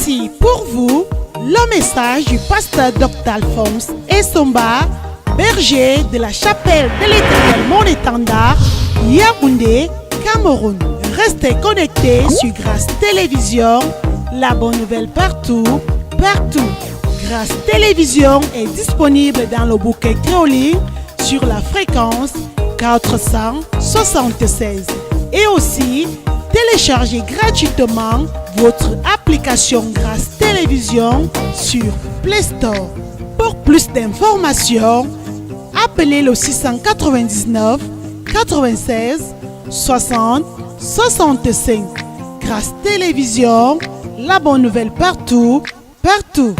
Voici pour vous le message du pasteur Dr Alphonse Essomba, berger de la chapelle de l'Éternel Mon Étendard, Yaoundé, Cameroun. Restez connectés sur Grâce Télévision, la bonne nouvelle partout, partout. Grâce Télévision est disponible dans le bouquet créoline sur la fréquence 476 et aussi téléchargez gratuitement votre application Grâce Télévision sur Play Store. Pour plus d'informations, appelez le 699 96 60 65. Grâce Télévision, la bonne nouvelle partout, partout.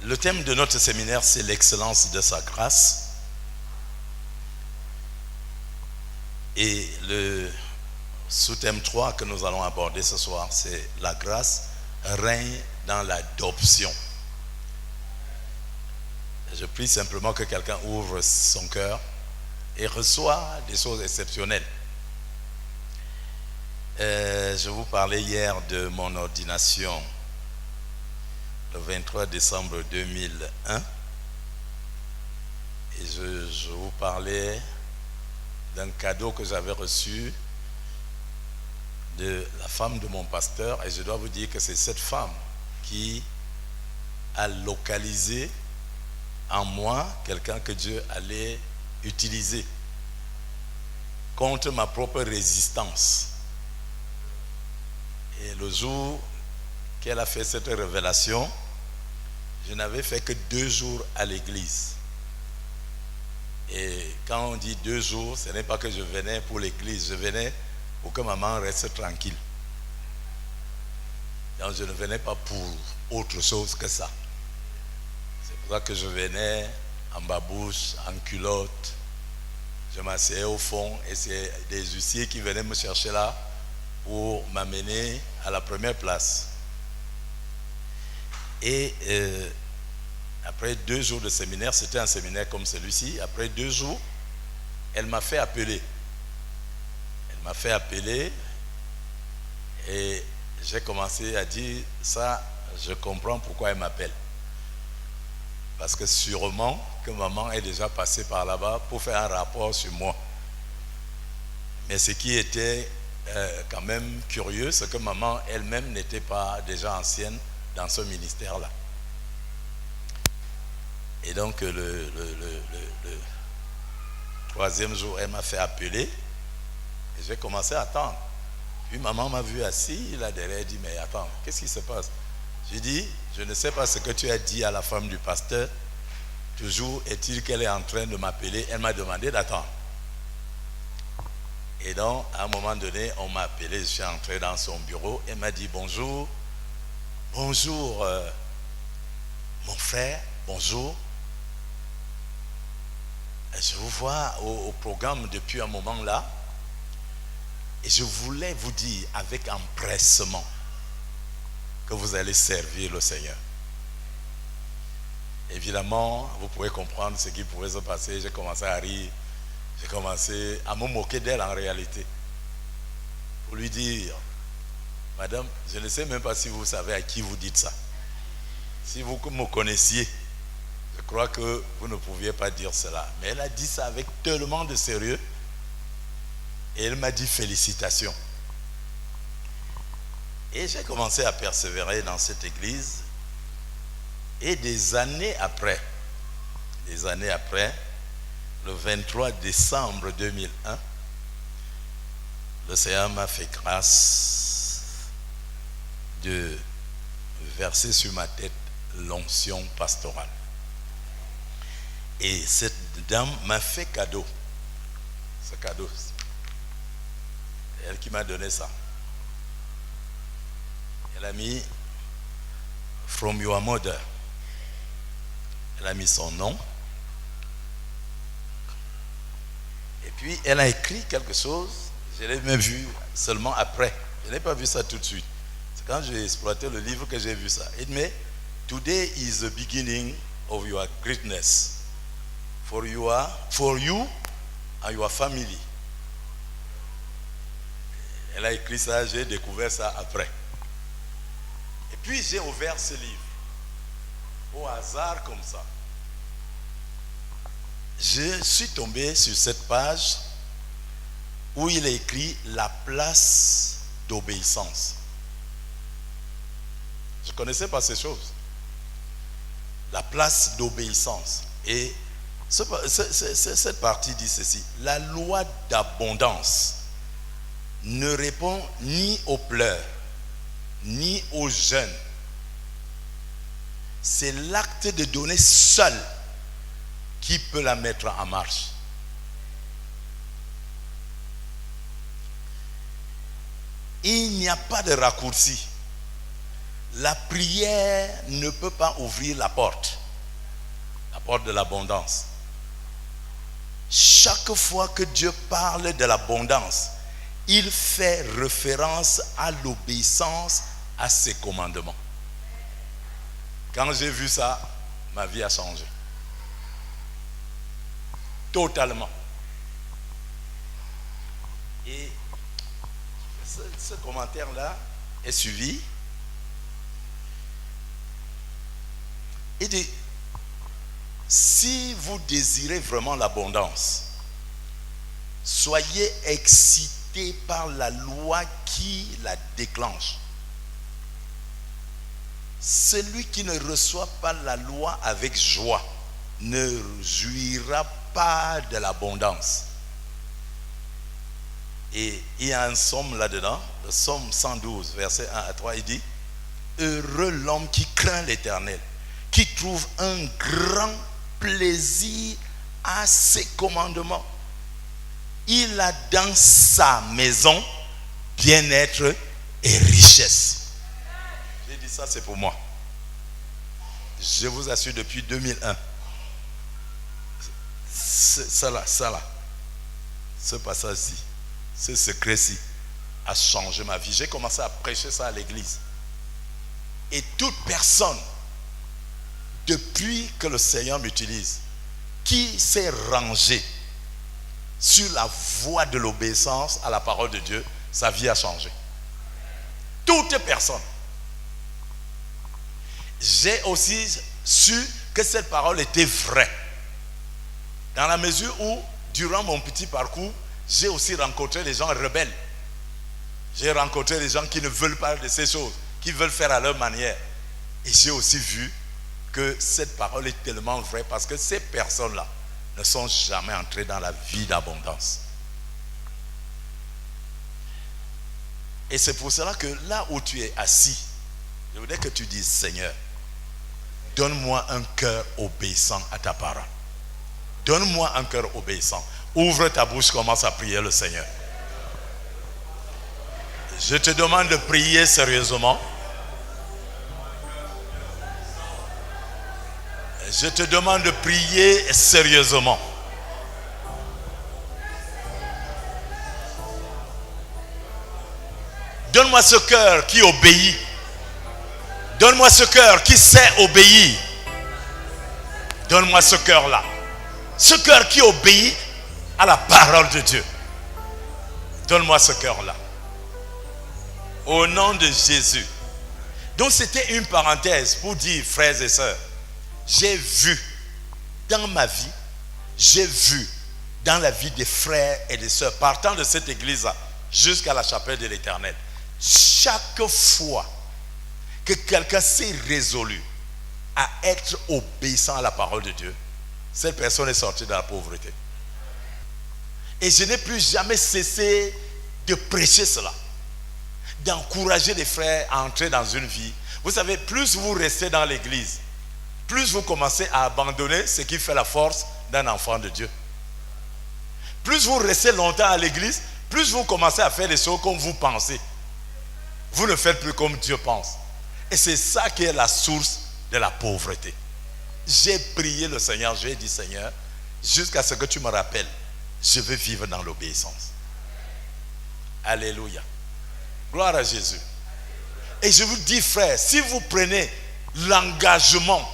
Le thème de notre séminaire, c'est l'excellence de sa grâce. Et le sous-thème 3 que nous allons aborder ce soir, c'est la grâce règne dans l'adoption. Je prie simplement que quelqu'un ouvre son cœur et reçoit des choses exceptionnelles. Je vous parlais hier de mon ordination le 23 décembre 2001 et je vous parlais d'un cadeau que j'avais reçu de la femme de mon pasteur, et je dois vous dire que c'est cette femme qui a localisé en moi quelqu'un que Dieu allait utiliser contre ma propre résistance. Et le jour qu'elle a fait cette révélation, je n'avais fait que 2 jours à l'église. Et quand on dit 2 jours, ce n'est pas que je venais pour l'église, je venais pour que maman reste tranquille. Donc je ne venais pas pour autre chose que ça. C'est pour ça que je venais en babouche, en culotte. Je m'asseyais au fond et c'est des huissiers qui venaient me chercher là pour m'amener à la première place. Et après 2 jours de séminaire, c'était un séminaire comme celui-ci, après 2 jours, elle m'a fait appeler. Elle m'a fait appeler et j'ai commencé à dire, ça, je comprends pourquoi elle m'appelle. Parce que sûrement que maman est déjà passée par là-bas pour faire un rapport sur moi. Mais ce qui était quand même curieux, c'est que maman elle-même n'était pas déjà ancienne dans ce ministère-là. Et donc le 3e jour, elle m'a fait appeler et j'ai commencé à attendre. Puis maman m'a vu assis là derrière, elle dit, mais attends, qu'est-ce qui se passe? J'ai dit, je ne sais pas ce que tu as dit à la femme du pasteur. Toujours est-il qu'elle est en train de m'appeler. Elle m'a demandé d'attendre. Et donc, à un moment donné, on m'a appelé, je suis entré dans son bureau. Elle m'a dit, bonjour, bonjour, mon frère, bonjour. Je vous vois au programme depuis un moment là. Et je voulais vous dire avec empressement que vous allez servir le Seigneur. Évidemment, vous pouvez comprendre ce qui pouvait se passer. J'ai commencé à rire. J'ai commencé à me moquer d'elle en réalité. Pour lui dire, madame, je ne sais même pas si vous savez à qui vous dites ça. Si vous me connaissiez, je crois que vous ne pouviez pas dire cela. Mais elle a dit ça avec tellement de sérieux. Et elle m'a dit félicitations. Et j'ai commencé à persévérer dans cette église. Et des années après, le 23 décembre 2001, le Seigneur m'a fait grâce de verser sur ma tête l'onction pastorale. Et cette dame m'a fait cadeau. Ce cadeau, c'est elle qui m'a donné ça. Elle a mis From Your Mother. Elle a mis son nom. Et puis elle a écrit quelque chose. Je l'ai même vu seulement après. Je n'ai pas vu ça tout de suite. C'est quand j'ai exploité le livre que j'ai vu ça. Il dit, today is the beginning of your greatness. For you and your family. Elle a écrit ça, j'ai découvert ça après. Et puis j'ai ouvert ce livre. Au hasard comme ça. Je suis tombé sur cette page où il est écrit la place d'obéissance. Je ne connaissais pas ces choses. La place d'obéissance. Et cette partie dit ceci. La loi d'abondance ne répond ni aux pleurs, ni aux jeûnes. C'est l'acte de donner seul qui peut la mettre en marche. Il n'y a pas de raccourci. La prière ne peut pas ouvrir la porte de l'abondance. Chaque fois que Dieu parle de l'abondance, il fait référence à l'obéissance à ses commandements. Quand j'ai vu ça, ma vie a changé. Totalement. Et ce commentaire-là est suivi. Il dit, si vous désirez vraiment l'abondance, soyez excités par la loi qui la déclenche. Celui qui ne reçoit pas la loi avec joie ne jouira pas de l'abondance. Et il y a un psaume là-dedans, le psaume 112, verset 1 à 3, il dit, heureux l'homme qui craint l'Éternel, qui trouve un grand plaisir à ses commandements. Il a dans sa maison bien-être et richesse. J'ai dit ça, c'est pour moi. Je vous assure, depuis 2001, ça là, ce passage-ci, ce secret-ci a changé ma vie. J'ai commencé à prêcher ça à l'église. Et toute personne, depuis que le Seigneur m'utilise, qui s'est rangé sur la voie de l'obéissance à la parole de Dieu, sa vie a changé. Toute personne. J'ai aussi su que cette parole était vraie. Dans la mesure où, durant mon petit parcours, j'ai aussi rencontré des gens rebelles. J'ai rencontré des gens qui ne veulent pas de ces choses, qui veulent faire à leur manière. Et j'ai aussi vu que cette parole est tellement vraie parce que ces personnes-là ne sont jamais entrées dans la vie d'abondance. Et c'est pour cela que là où tu es assis, je voudrais que tu dises, Seigneur, donne-moi un cœur obéissant à ta parole. Donne-moi un cœur obéissant. Ouvre ta bouche, commence à prier le Seigneur. Je te demande de prier sérieusement. Je te demande de prier sérieusement. Donne-moi ce cœur qui obéit. Donne-moi ce cœur qui sait obéir. Donne-moi ce cœur-là. Ce cœur qui obéit à la parole de Dieu. Donne-moi ce cœur-là. Au nom de Jésus. Donc c'était une parenthèse pour dire, frères et sœurs, j'ai vu dans ma vie, j'ai vu dans la vie des frères et des sœurs, partant de cette église-là jusqu'à la chapelle de l'Éternel, chaque fois que quelqu'un s'est résolu à être obéissant à la parole de Dieu, cette personne est sortie de la pauvreté. Et je n'ai plus jamais cessé de prêcher cela, d'encourager les frères à entrer dans une vie. Vous savez, plus vous restez dans l'église, plus vous commencez à abandonner ce qui fait la force d'un enfant de Dieu. Plus vous restez longtemps à l'église, plus vous commencez à faire des choses comme vous pensez. Vous ne faites plus comme Dieu pense. Et c'est ça qui est la source de la pauvreté. J'ai prié le Seigneur, j'ai dit, Seigneur, jusqu'à ce que tu me rappelles, je veux vivre dans l'obéissance. Alléluia. Gloire à Jésus. Et je vous dis, frère, si vous prenez l'engagement,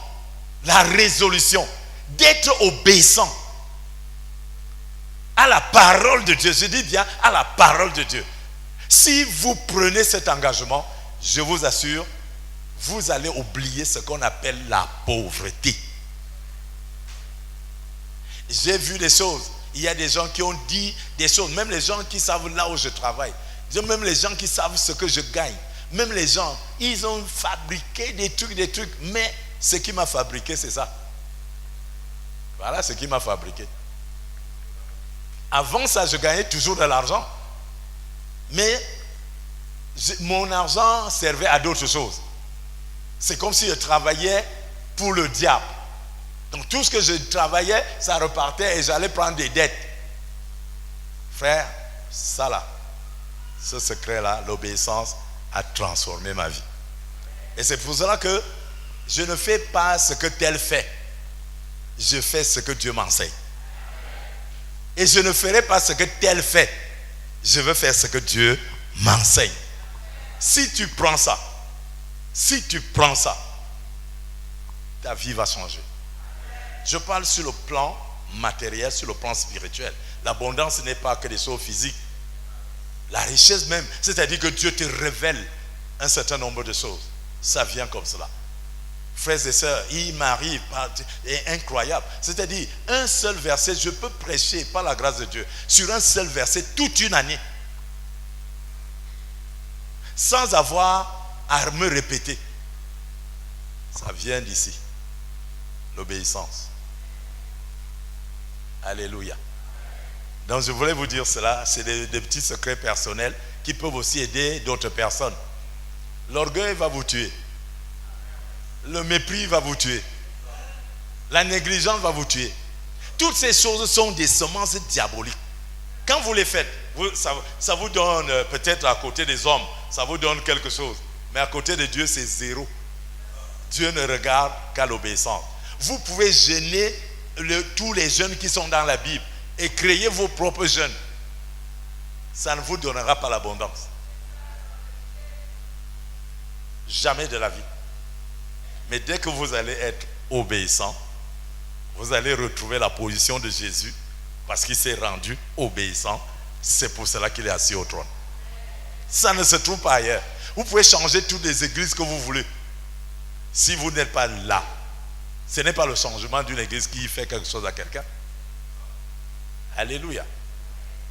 la résolution d'être obéissant à la parole de Dieu, je dis bien à la parole de Dieu, Si vous prenez cet engagement, je vous assure, vous allez oublier ce qu'on appelle la pauvreté. J'ai vu des choses. Il y a des gens qui ont dit des choses. Même les gens qui savent là où je travaille. Même les gens qui savent ce que je gagne. Même les gens, ils ont fabriqué des trucs. Mais ce qui m'a fabriqué, c'est ça. Voilà ce qui m'a fabriqué. Avant ça, je gagnais toujours de l'argent. Mais mon argent servait à d'autres choses. C'est comme si je travaillais pour le diable. Donc tout ce que je travaillais, ça repartait et j'allais prendre des dettes. Frère, ça là, ce secret-là, l'obéissance a transformé ma vie. Et c'est pour cela que je ne fais pas ce que tel fait. Je fais ce que Dieu m'enseigne. Et je ne ferai pas ce que tel fait. Je veux faire ce que Dieu m'enseigne. Si tu prends ça, ta vie va changer. Je parle sur le plan matériel, sur le plan spirituel. L'abondance n'est pas que des choses physiques. La richesse même, c'est-à-dire que Dieu te révèle un certain nombre de choses. Ça vient comme cela. Frères et sœurs, il m'arrive, c'est incroyable. C'est-à-dire, un seul verset, je peux prêcher par la grâce de Dieu sur un seul verset toute une année. Sans avoir à me répéter. Ça vient d'ici. L'obéissance. Alléluia. Donc je voulais vous dire cela, c'est des petits secrets personnels qui peuvent aussi aider d'autres personnes. L'orgueil va vous tuer. Le mépris va vous tuer. La négligence va vous tuer. Toutes ces choses sont des semences diaboliques. Quand vous les faites, ça vous donne peut-être à côté des hommes, ça vous donne quelque chose. Mais à côté de Dieu, c'est zéro. Dieu ne regarde qu'à l'obéissance. Vous pouvez gêner tous les jeunes qui sont dans la Bible et créer vos propres jeunes. Ça ne vous donnera pas l'abondance. Jamais de la vie. Mais dès que vous allez être obéissant, vous allez retrouver la position de Jésus parce qu'il s'est rendu obéissant. C'est pour cela qu'il est assis au trône. Ça ne se trouve pas ailleurs. Vous pouvez changer toutes les églises que vous voulez. Si vous n'êtes pas là, ce n'est pas le changement d'une église qui fait quelque chose à quelqu'un. Alléluia.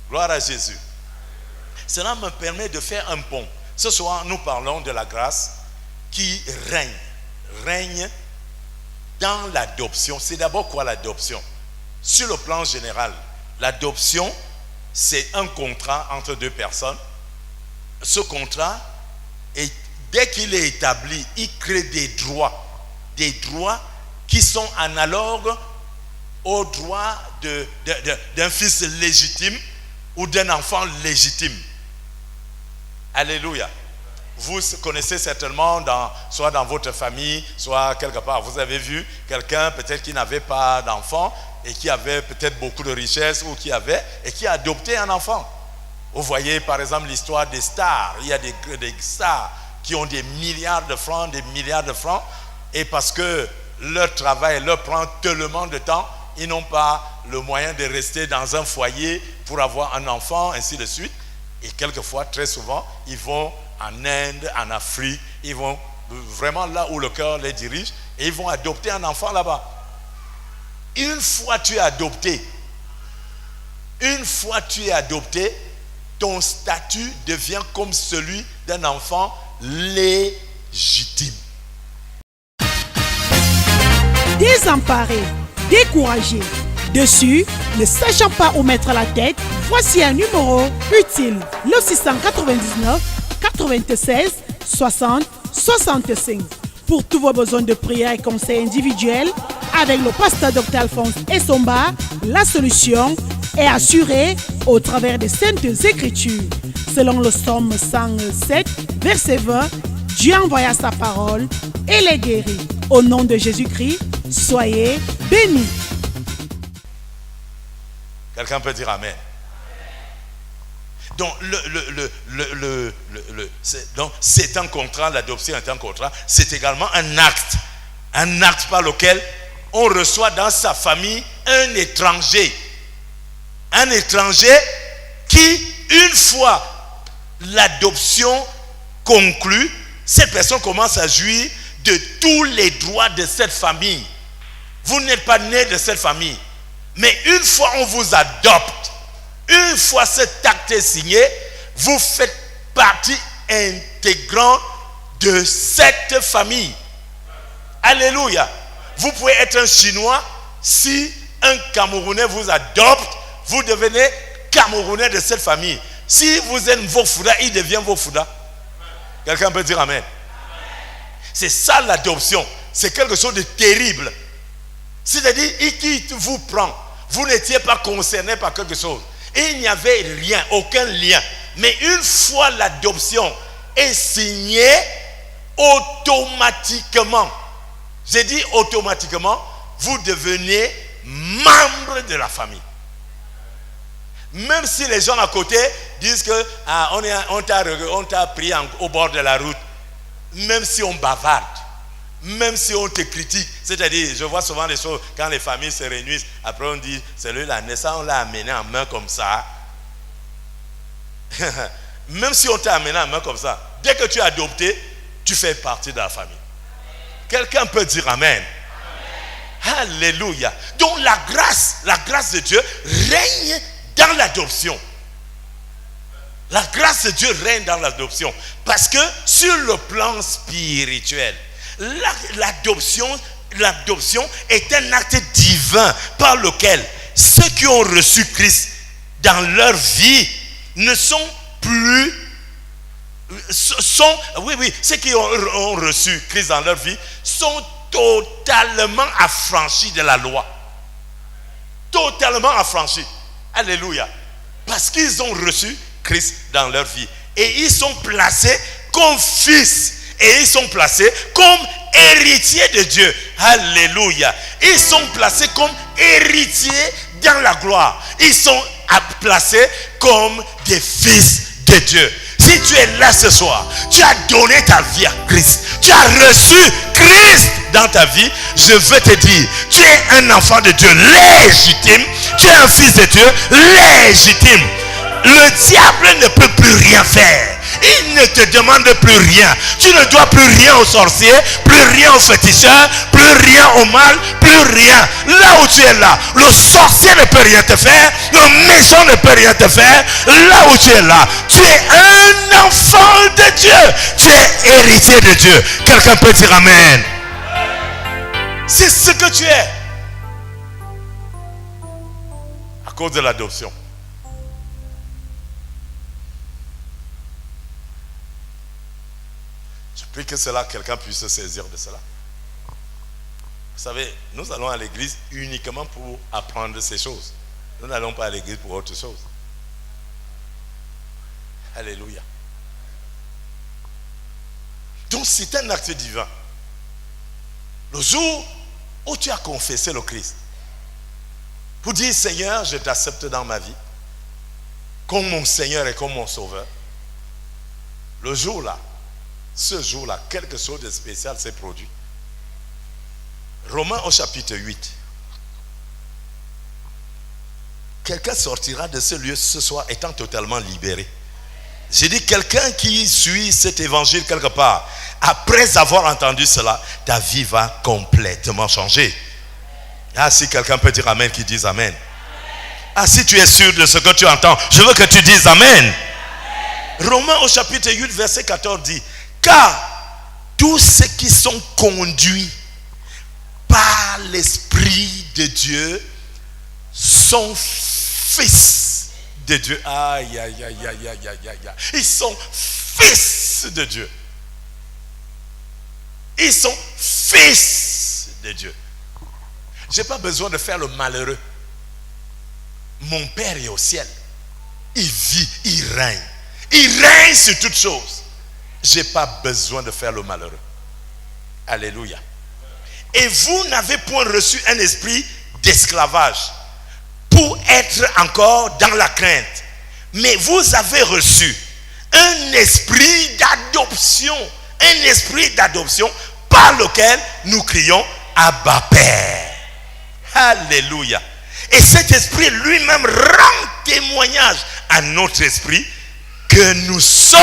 Gloire à Jésus. Cela me permet de faire un pont. Ce soir, nous parlons de la grâce qui règne dans l'adoption. C'est d'abord quoi l'adoption? Sur le plan général, l'adoption, c'est un contrat entre deux personnes. Ce contrat, dès qu'il est établi, il crée des droits qui sont analogues aux droits d'un fils légitime ou d'un enfant légitime. Alléluia. Vous connaissez certainement, soit dans votre famille, soit quelque part, vous avez vu quelqu'un peut-être qui n'avait pas d'enfant et qui avait peut-être beaucoup de richesses ou qui a adopté un enfant. Vous voyez par exemple l'histoire des stars. Il y a des stars qui ont des milliards de francs, et parce que leur travail leur prend tellement de temps, ils n'ont pas le moyen de rester dans un foyer pour avoir un enfant, ainsi de suite. Et quelquefois, très souvent, ils vont en Inde, en Afrique, ils vont vraiment là où le cœur les dirige, et ils vont adopter un enfant là-bas. Une fois tu es adopté, ton statut devient comme celui d'un enfant légitime. Désemparé, découragé, dessus, ne sachant pas où mettre la tête, voici un numéro utile. Le 699 96 60 65. Pour tous vos besoins de prière et conseils individuels, avec le pasteur Dr Alphonse Essomba, la solution est assurée au travers des Saintes Écritures. Selon le psaume 107, verset 20, Dieu envoya sa parole et les guérit. Au nom de Jésus-Christ, soyez bénis. Quelqu'un peut dire Amen. Donc, c'est un contrat, l'adoption est un contrat, c'est également un acte par lequel on reçoit dans sa famille un étranger qui, une fois l'adoption conclue, cette personne commence à jouir de tous les droits de cette famille. Vous n'êtes pas né de cette famille. Mais une fois on vous adopte, une fois cet acte est signé, vous faites partie intégrante de cette famille. Alléluia. Vous pouvez être un Chinois, si un Camerounais vous adopte, vous devenez Camerounais de cette famille. Si vous êtes Vofouda, il devient Vofouda. Quelqu'un peut dire Amen. C'est ça l'adoption. C'est quelque chose de terrible. C'est-à-dire, qui vous prend? Vous n'étiez pas concerné par quelque chose. Il n'y avait rien, aucun lien. Mais une fois l'adoption est signée, automatiquement, j'ai dit automatiquement, vous devenez membre de la famille. Même si les gens à côté disent que on t'a pris au bord de la route, même si on bavarde, même si on te critique, c'est-à-dire, je vois souvent des choses, quand les familles se réunissent, après on dit, c'est lui la naissance, on l'a amené en main comme ça. Même si on t'a amené en main comme ça, dès que tu es adopté, tu fais partie de la famille. Quelqu'un peut dire Amen. Alléluia. Donc la grâce de Dieu règne dans l'adoption. La grâce de Dieu règne dans l'adoption. Parce que sur le plan spirituel, l'adoption est un acte divin par lequel ceux qui ont reçu Christ dans leur vie ne sont plus... ceux qui ont reçu Christ dans leur vie sont totalement affranchis de la loi. Totalement affranchis. Alléluia. Parce qu'ils ont reçu Christ dans leur vie. Et ils sont placés comme fils. Et ils sont placés comme héritiers de Dieu. Alléluia. Ils sont placés comme héritiers dans la gloire. Ils sont placés comme des fils de Dieu. Si tu es là ce soir, tu as donné ta vie à Christ, tu as reçu Christ dans ta vie, je veux te dire, tu es un enfant de Dieu légitime, tu es un fils de Dieu légitime. Le diable ne peut plus rien faire. Il ne te demande plus rien. Tu ne dois plus rien aux sorciers, plus rien aux féticheurs, plus rien au mal, plus rien. Là où tu es là, le sorcier ne peut rien te faire, le méchant ne peut rien te faire. Là où tu es là, tu es un enfant de Dieu. Tu es héritier de Dieu. Quelqu'un peut dire Amen. C'est ce que tu es. À cause de l'adoption. Je prie que quelqu'un puisse se saisir de cela. Vous savez, nous allons à l'église uniquement pour apprendre ces choses. Nous n'allons pas à l'église pour autre chose. Alléluia. Donc c'est un acte divin. Le jour où tu as confessé le Christ, pour dire Seigneur, je t'accepte dans ma vie, comme mon Seigneur et comme mon Sauveur, le jour-là, ce jour-là, quelque chose de spécial s'est produit. Romains au chapitre 8. Quelqu'un sortira de ce lieu ce soir étant totalement libéré. J'ai dit quelqu'un qui suit cet évangile quelque part, après avoir entendu cela, ta vie va complètement changer. Ah, si quelqu'un peut dire Amen, qui dise Amen. Ah, si tu es sûr de ce que tu entends, je veux que tu dises Amen. Romains au chapitre 8, verset 14 dit, car tous ceux qui sont conduits par l'Esprit de Dieu sont fils de Dieu. Aïe, aïe, aïe, aïe, aïe, aïe, aïe. Ils sont fils de Dieu. Ils sont fils de Dieu. Je n'ai pas besoin de faire le malheureux. Mon Père est au ciel. Il vit, il règne. Il règne sur toutes choses. Je n'ai pas besoin de faire le malheureux. Alléluia. Et vous n'avez point reçu un esprit d'esclavage pour être encore dans la crainte. Mais vous avez reçu un esprit d'adoption. Un esprit d'adoption par lequel nous crions Abba Père. Alléluia. Et cet esprit lui-même rend témoignage à notre esprit que nous sommes.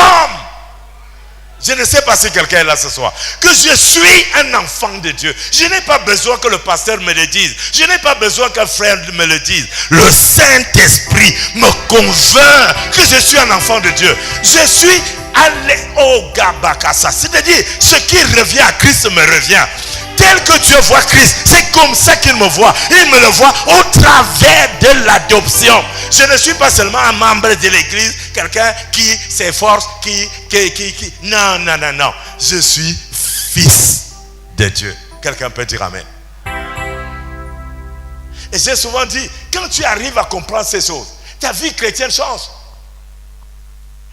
Je ne sais pas si quelqu'un est là ce soir. Que je suis un enfant de Dieu. Je n'ai pas besoin que le pasteur me le dise. Je n'ai pas besoin qu'un frère me le dise. Le Saint-Esprit me convainc que je suis un enfant de Dieu. Je suis au Gabakasa. C'est-à-dire, ce qui revient à Christ me revient. Tel que Dieu voit Christ, c'est comme ça qu'il me voit. Il me le voit au travers de l'adoption. Je ne suis pas seulement un membre de l'église, quelqu'un qui s'efforce, qui... Non, non, non, non. Je suis fils de Dieu. Quelqu'un peut dire amen. Et j'ai souvent dit, quand tu arrives à comprendre ces choses, ta vie chrétienne change.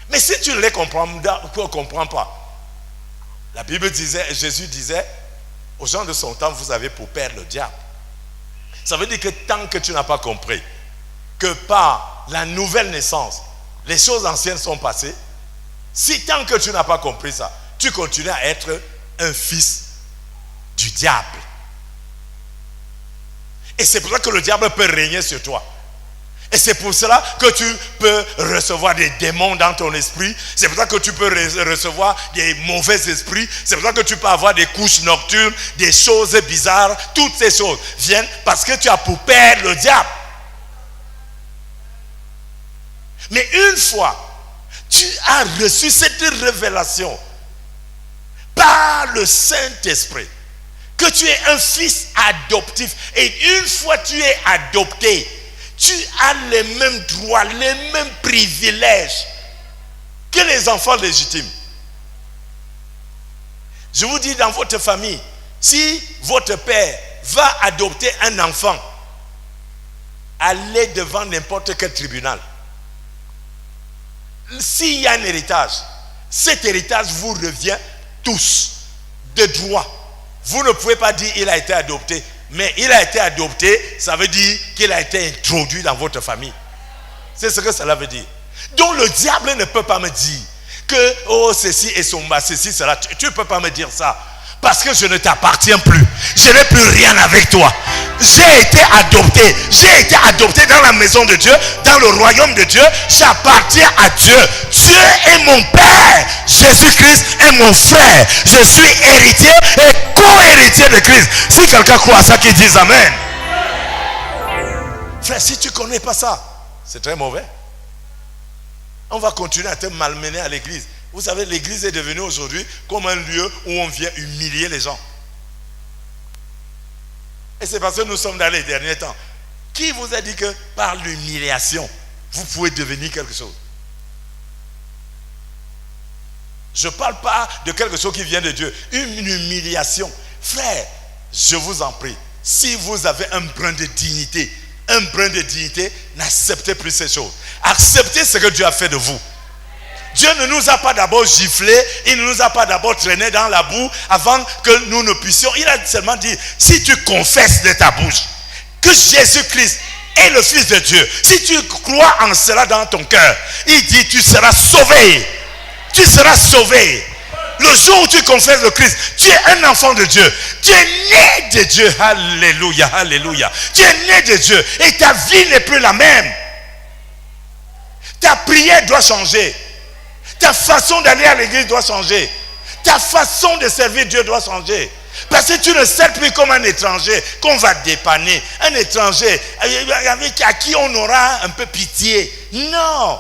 Mais si tu ne les comprends pas, la Bible disait, Jésus disait, aux gens de son temps, vous avez pour père le diable. Ça veut dire que tant que tu n'as pas compris que par la nouvelle naissance, les choses anciennes sont passées, si tant que tu n'as pas compris ça, tu continues à être un fils du diable. Et c'est pour ça que le diable peut régner sur toi. Et c'est pour cela que tu peux recevoir des démons dans ton esprit. C'est pour ça que tu peux recevoir des mauvais esprits. C'est pour ça que tu peux avoir des couches nocturnes, des choses bizarres. Toutes ces choses viennent parce que tu as pour père le diable. Mais une fois, tu as reçu cette révélation par le Saint-Esprit que tu es un fils adoptif. Et une fois tu es adopté, tu as les mêmes droits, les mêmes privilèges que les enfants légitimes. Je vous dis, dans votre famille, si votre père va adopter un enfant, allez devant n'importe quel tribunal. S'il y a un héritage, cet héritage vous revient tous de droit. Vous ne pouvez pas dire qu'il a été adopté. Mais il a été adopté, ça veut dire qu'il a été introduit dans votre famille. C'est ce que cela veut dire. Donc le diable ne peut pas me dire que, oh, ceci est son bas, ceci, cela. Tu ne peux pas me dire ça. Parce que je ne t'appartiens plus. Je n'ai plus rien avec toi. J'ai été adopté dans la maison de Dieu, dans le royaume de Dieu. J'appartiens à Dieu. Dieu est mon Père. Jésus-Christ est mon frère. Je suis héritier et co-héritier de Christ. Si quelqu'un croit à ça, qu'il dise amen. Frère, si tu ne connais pas ça, c'est très mauvais. On va continuer à te malmener à l'église. Vous savez, l'église est devenue aujourd'hui comme un lieu où on vient humilier les gens. Et c'est parce que nous sommes dans les derniers temps. Qui vous a dit que par l'humiliation, vous pouvez devenir quelque chose? Je ne parle pas de quelque chose qui vient de Dieu. Une humiliation. Frère, je vous en prie, si vous avez un brin de dignité, n'acceptez plus ces choses. Acceptez ce que Dieu a fait de vous. Dieu ne nous a pas d'abord giflé, il ne nous a pas d'abord traîné dans la boue avant que nous ne puissions. Il a seulement dit, si tu confesses de ta bouche que Jésus-Christ est le Fils de Dieu, si tu crois en cela dans ton cœur, il dit, tu seras sauvé. Tu seras sauvé. Le jour où tu confesses le Christ, tu es un enfant de Dieu. Tu es né de Dieu. Alléluia, alléluia. Tu es né de Dieu et ta vie n'est plus la même. Ta prière doit changer. Ta façon d'aller à l'église doit changer. Ta façon de servir Dieu doit changer. Parce que tu ne sers plus comme un étranger qu'on va dépanner. Un étranger à qui on aura un peu pitié. Non.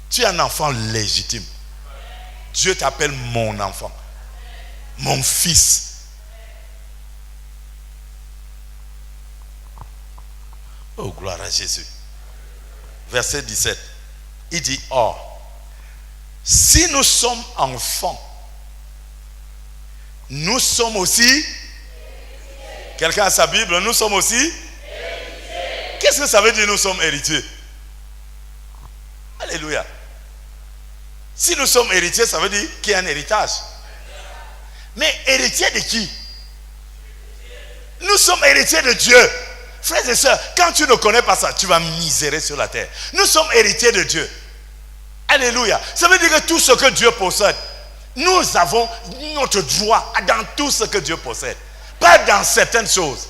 Tu es un enfant légitime. Dieu t'appelle mon enfant. Mon fils. Oh, gloire à Jésus. Verset 17. Il dit, or, si nous sommes enfants, nous sommes aussi, quelqu'un a sa Bible, nous sommes aussi héritiers. Qu'est-ce que ça veut dire nous sommes héritiers? Alléluia. Si nous sommes héritiers, ça veut dire qu'il y a un héritage. Mais héritier de qui? Nous sommes héritiers de Dieu. Frères et sœurs, quand tu ne connais pas ça, tu vas misérer sur la terre. Nous sommes héritiers de Dieu. Alléluia. Ça veut dire que tout ce que Dieu possède, nous avons notre droit dans tout ce que Dieu possède. Pas dans certaines choses.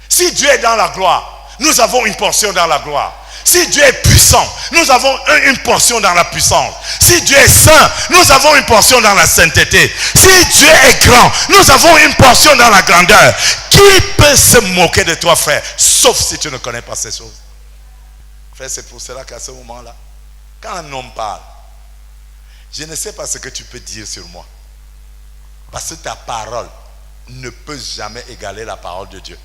Si Dieu est dans la gloire, nous avons une portion dans la gloire. Si Dieu est puissant, nous avons une portion dans la puissance. Si Dieu est saint, nous avons une portion dans la sainteté. Si Dieu est grand, nous avons une portion dans la grandeur. Qui peut se moquer de toi, frère, sauf si tu ne connais pas ces choses? Frère, c'est pour cela qu'à ce moment-là, quand un homme parle, je ne sais pas ce que tu peux dire sur moi. Parce que ta parole ne peut jamais égaler la parole de Dieu.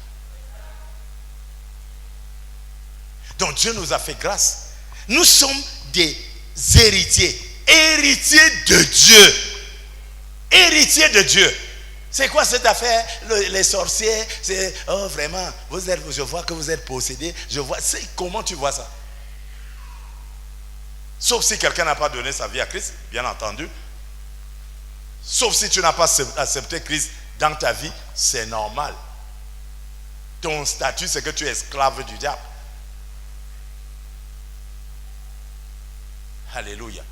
Donc Dieu nous a fait grâce. Nous sommes des héritiers. Héritiers de Dieu. Héritiers de Dieu. C'est quoi cette affaire? Les sorciers, c'est, oh vraiment, je vois que vous êtes possédés. Je vois, comment tu vois ça? Sauf si quelqu'un n'a pas donné sa vie à Christ, bien entendu. Sauf si tu n'as pas accepté Christ dans ta vie, c'est normal. Ton statut, c'est que tu es esclave du diable. Alléluia.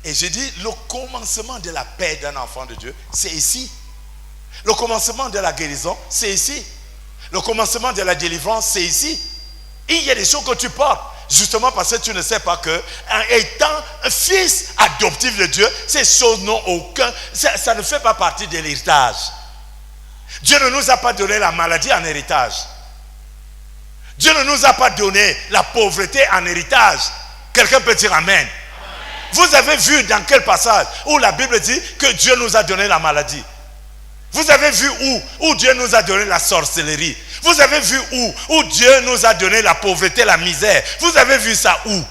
Et je dis, le commencement de la paix d'un enfant de Dieu, c'est ici. Le commencement de la guérison, c'est ici. Le commencement de la délivrance, c'est ici. Il y a des choses que tu portes, justement parce que tu ne sais pas que, étant un fils adoptif de Dieu, ces choses n'ont aucun, ça ne fait pas partie de l'héritage. Dieu ne nous a pas donné la maladie en héritage. Dieu ne nous a pas donné la pauvreté en héritage. Quelqu'un peut dire amen. Vous avez vu dans quel passage où la Bible dit que Dieu nous a donné la maladie? Vous avez vu où Dieu nous a donné la sorcellerie? Vous avez vu où Dieu nous a donné la pauvreté, la misère? Vous avez vu ça où?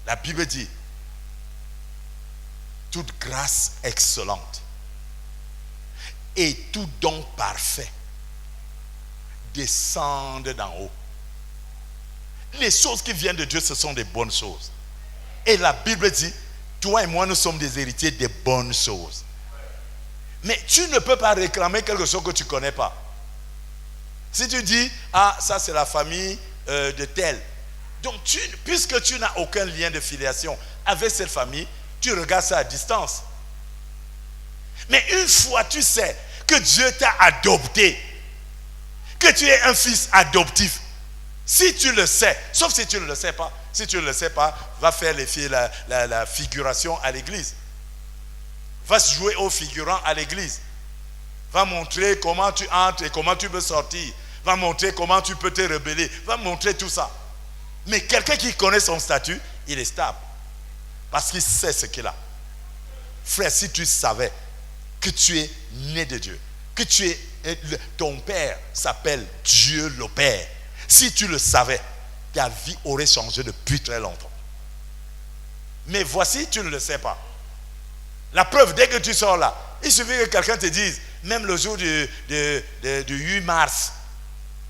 La Bible dit, toute grâce excellente et tout don parfait descendent d'en haut. Les choses qui viennent de Dieu, ce sont des bonnes choses. Et la Bible dit, toi et moi, nous sommes des héritiers des bonnes choses. Mais tu ne peux pas réclamer quelque chose que tu ne connais pas. Si tu dis, ah, ça c'est la famille de tel. Donc, puisque tu n'as aucun lien de filiation avec cette famille, tu regardes ça à distance. Mais une fois tu sais que Dieu t'a adopté, que tu es un fils adoptif, si tu le sais, sauf si tu ne le sais pas, si tu ne le sais pas, va faire la figuration à l'église. Va se jouer au figurant à l'église. Va montrer comment tu entres et comment tu peux sortir. Va montrer comment tu peux te rebeller. Va montrer tout ça. Mais quelqu'un qui connaît son statut, il est stable. Parce qu'il sait ce qu'il a. Frère, si tu savais que tu es né de Dieu, que ton père s'appelle Dieu le Père, si tu le savais, ta vie aurait changé depuis très longtemps. Mais voici, tu ne le sais pas. La preuve, dès que tu sors là, il suffit que quelqu'un te dise, même le jour du 8 mars,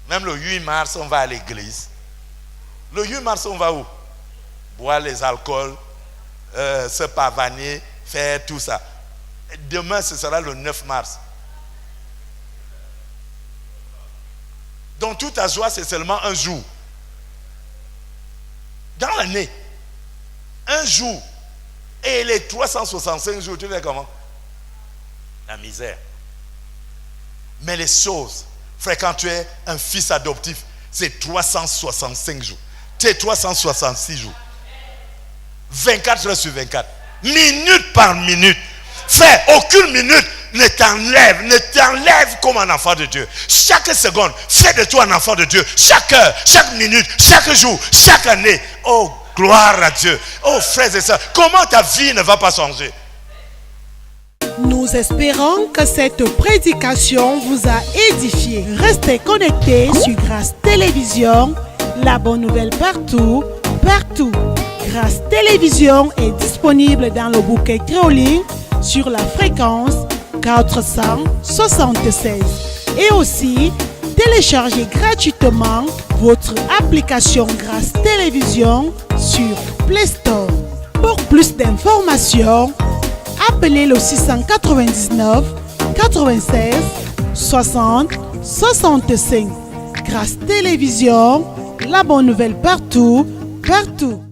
même le 8 mars, on va à l'église. Le 8 mars, on va où? Boire les alcools, se pavaner, faire tout ça. Demain, ce sera le 9 mars. Donc, toute ta joie, c'est seulement un jour. Dans l'année, un jour. Et les 365 jours, tu fais comment? La misère. Mais les choses, frère, quand tu es un fils adoptif, c'est 365 jours. C'est 366 jours. 24 heures sur 24. Minute par minute. Frère, aucune minute ne t'enlève comme un enfant de Dieu. Chaque seconde, fais de toi un enfant de Dieu. Chaque heure, chaque minute, chaque jour, chaque année. Oh, gloire à Dieu. Oh, frères et sœurs, comment ta vie ne va pas changer? Nous espérons que cette prédication vous a édifié. Restez connectés sur Grâce Télévision, la bonne nouvelle partout, partout. Grâce Télévision est disponible dans le bouquet créoline sur la fréquence 476 et aussi téléchargez gratuitement votre application Grâce Télévision sur Play Store. Pour plus d'informations, appelez le 699 96 60 65. Grâce Télévision, la bonne nouvelle partout, partout.